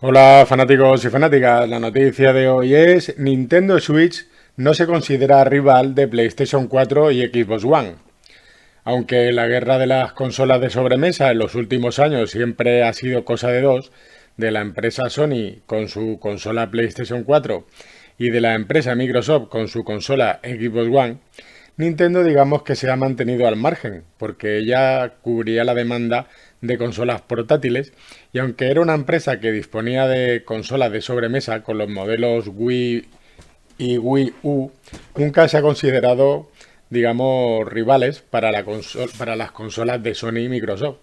Hola fanáticos y fanáticas, la noticia de hoy es Nintendo Switch no se considera rival de PlayStation 4 y Xbox One. Aunque la guerra de las consolas de sobremesa en los últimos años siempre ha sido cosa de dos, de la empresa Sony con su consola PlayStation 4 y de la empresa Microsoft con su consola Xbox One, Nintendo digamos que se ha mantenido al margen, porque ella cubría la demanda de consolas portátiles y aunque era una empresa que disponía de consolas de sobremesa con los modelos Wii y Wii U, nunca se ha considerado, digamos, rivales para, para las consolas de Sony y Microsoft.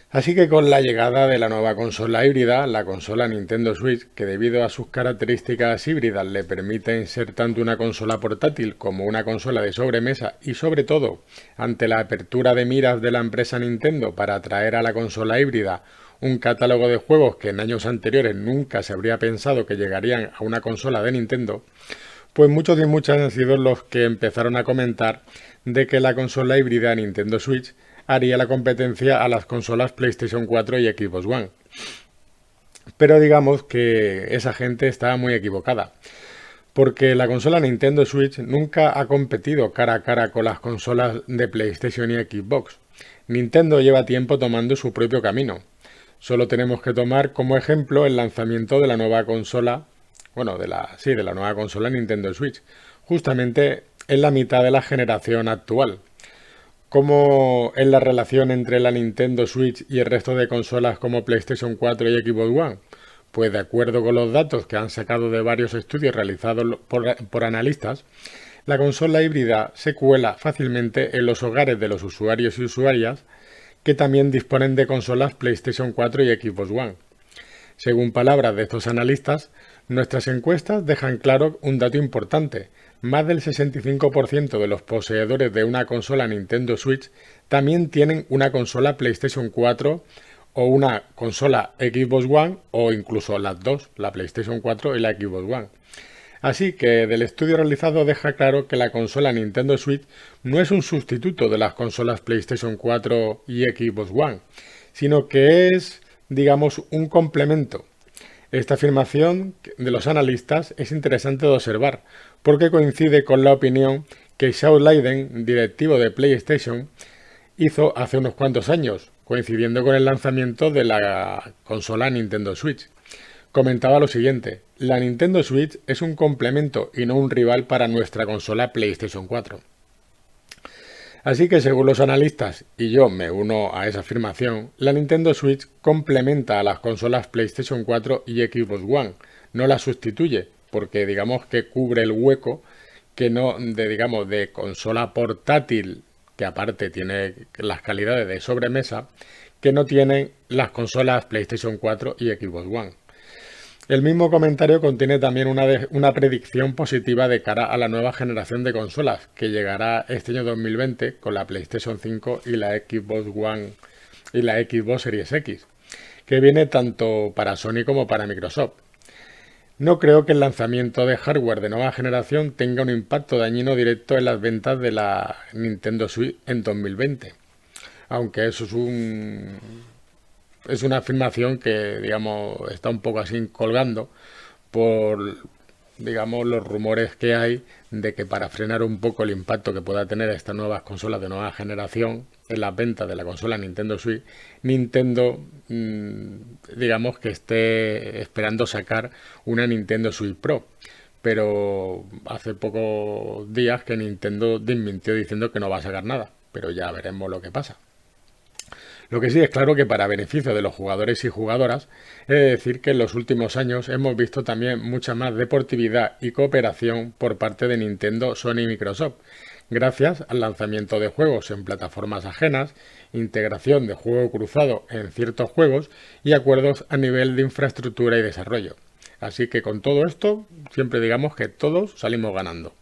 Así que con la llegada de la nueva consola híbrida, la consola Nintendo Switch, que debido a sus características híbridas le permiten ser tanto una consola portátil como una consola de sobremesa y sobre todo ante la apertura de miras de la empresa Nintendo para atraer a la consola híbrida un catálogo de juegos que en años anteriores nunca se habría pensado que llegarían a una consola de Nintendo, pues muchos y muchas han sido los que empezaron a comentar de que la consola híbrida Nintendo Switch haría la competencia a las consolas PlayStation 4 y Xbox One. Pero digamos que esa gente estaba muy equivocada, porque la consola Nintendo Switch nunca ha competido cara a cara con las consolas de PlayStation y Xbox. Nintendo lleva tiempo tomando su propio camino. Solo tenemos que tomar como ejemplo el lanzamiento de la nueva consola, bueno, de la nueva consola Nintendo Switch, justamente en la mitad de la generación actual. ¿Cómo es la relación entre la Nintendo Switch y el resto de consolas como PlayStation 4 y Xbox One? Pues de acuerdo con los datos que han sacado de varios estudios realizados por analistas, la consola híbrida se cuela fácilmente en los hogares de los usuarios y usuarias que también disponen de consolas PlayStation 4 y Xbox One. Según palabras de estos analistas, nuestras encuestas dejan claro un dato importante. Más del 65% de los poseedores de una consola Nintendo Switch también tienen una consola PlayStation 4 o una consola Xbox One o incluso las dos, la PlayStation 4 y la Xbox One. Así que del estudio realizado deja claro que la consola Nintendo Switch no es un sustituto de las consolas PlayStation 4 y Xbox One, sino que es, digamos, un complemento. Esta afirmación de los analistas es interesante de observar, porque coincide con la opinión que Shawn Layden, directivo de PlayStation, hizo hace unos cuantos años, coincidiendo con el lanzamiento de la consola Nintendo Switch. Comentaba lo siguiente: la Nintendo Switch es un complemento y no un rival para nuestra consola PlayStation 4. Así que según los analistas, y yo me uno a esa afirmación, la Nintendo Switch complementa a las consolas PlayStation 4 y Xbox One, no la sustituye, porque digamos que cubre el hueco que no de digamos de consola portátil, que aparte tiene las calidades de sobremesa, que no tienen las consolas PlayStation 4 y Xbox One. El mismo comentario contiene también una predicción positiva de cara a la nueva generación de consolas, que llegará este año 2020 con la PlayStation 5 y la Xbox One y la Xbox Series X, que viene tanto para Sony como para Microsoft. No creo que el lanzamiento de hardware de nueva generación tenga un impacto dañino directo en las ventas de la Nintendo Switch en 2020, aunque eso es una afirmación que, digamos, está un poco así colgando por, digamos, los rumores que hay de que para frenar un poco el impacto que pueda tener estas nuevas consolas de nueva generación en las ventas de la consola Nintendo Switch, Nintendo, digamos, que esté esperando sacar una Nintendo Switch Pro. Pero hace pocos días que Nintendo desmintió diciendo que no va a sacar nada. Pero ya veremos lo que pasa. Lo que sí es claro que para beneficio de los jugadores y jugadoras, he de decir que en los últimos años hemos visto también mucha más deportividad y cooperación por parte de Nintendo, Sony y Microsoft, gracias al lanzamiento de juegos en plataformas ajenas, integración de juego cruzado en ciertos juegos y acuerdos a nivel de infraestructura y desarrollo. Así que con todo esto, siempre digamos que todos salimos ganando.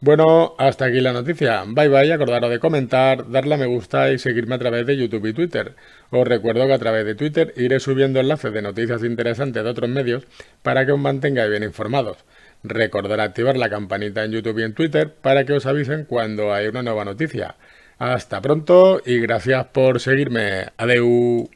Bueno, hasta aquí la noticia. Bye bye, acordaros de comentar, darle a me gusta y seguirme a través de YouTube y Twitter. Os recuerdo que a través de Twitter iré subiendo enlaces de noticias interesantes de otros medios para que os mantengáis bien informados. Recordad activar la campanita en YouTube y en Twitter para que os avisen cuando hay una nueva noticia. Hasta pronto y gracias por seguirme. Adeu.